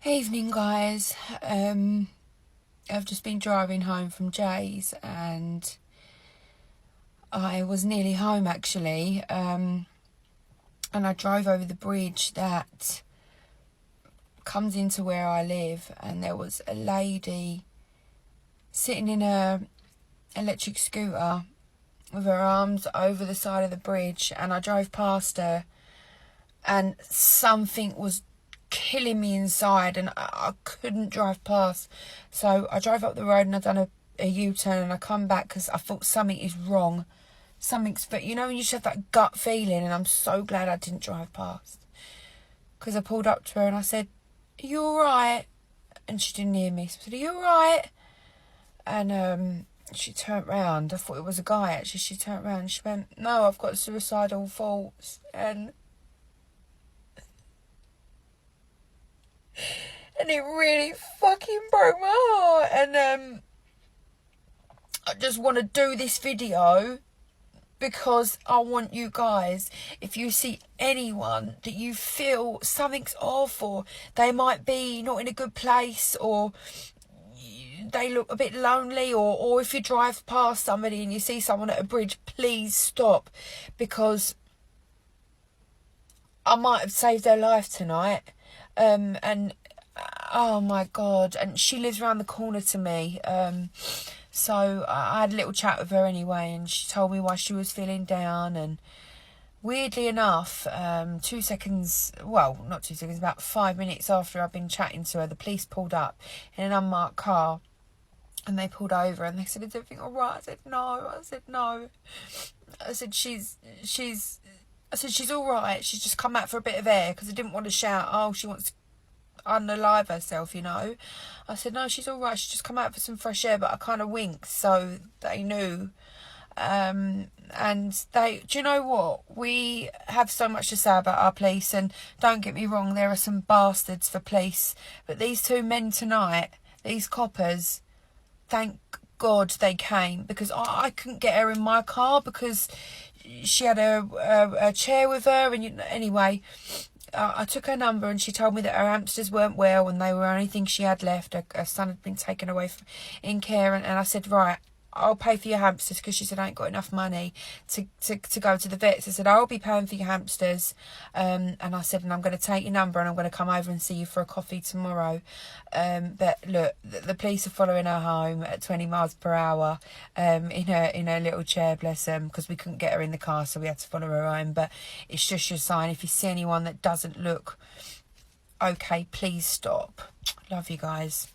Evening, guys. I've just been driving home from Jay's and I was nearly home actually. And I drove over the bridge that comes into where I live, and there was a lady sitting in a electric scooter with her arms over the side of the bridge, and I drove past her and something was killing me inside and I couldn't drive past. So I drove up the road and I done a U-turn, and I come back because I thought something is wrong. But you know when you just have that gut feeling, and I'm so glad I didn't drive past, because I pulled up to her and I said, "Are you alright?" And she didn't hear me. So I said, "Are you alright?" And she turned round. I thought it was a guy actually. She turned round and she went, "No, I've got suicidal thoughts." And it really fucking broke my heart. And I just want to do this video because I want you guys, if you see anyone that you feel something's off, or they might be not in a good place, or they look a bit lonely, or if you drive past somebody and you see someone at a bridge, please stop, because I might have saved their life tonight. And oh my God, and she lives around the corner to me. So I had a little chat with her anyway, and she told me why she was feeling down. And weirdly enough, 2 seconds, well, not 2 seconds, about 5 minutes after I'd been chatting to her, the police pulled up in an unmarked car, and they pulled over and they said, "Is everything all right?" I said, "No." I said, "No." I said, she's all right. She's just come out for a bit of air," because I didn't want to shout, "Oh, she wants to unalive herself," you know. I said, "No, she's all right. She's just come out for some fresh air." But I kind of winked so they knew. And do you know what? We have so much to say about our police, and don't get me wrong, there are some bastards for police. But these two men tonight, these coppers, thank God they came, because I couldn't get her in my car because she had a chair with her. And anyway, I took her number, and she told me that her hamsters weren't well and they were the only thing she had left. Her son had been taken away in care, and I said, "Right, I'll pay for your hamsters," because she said, "I ain't got enough money to go to the vets." I said, "I'll be paying for your hamsters." And I said, "And I'm going to take your number and I'm going to come over and see you for a coffee tomorrow." But look, the police are following her home at 20 miles per hour in her little chair, bless them, because we couldn't get her in the car, so we had to follow her home. But it's just your sign. If you see anyone that doesn't look okay, please stop. Love you guys.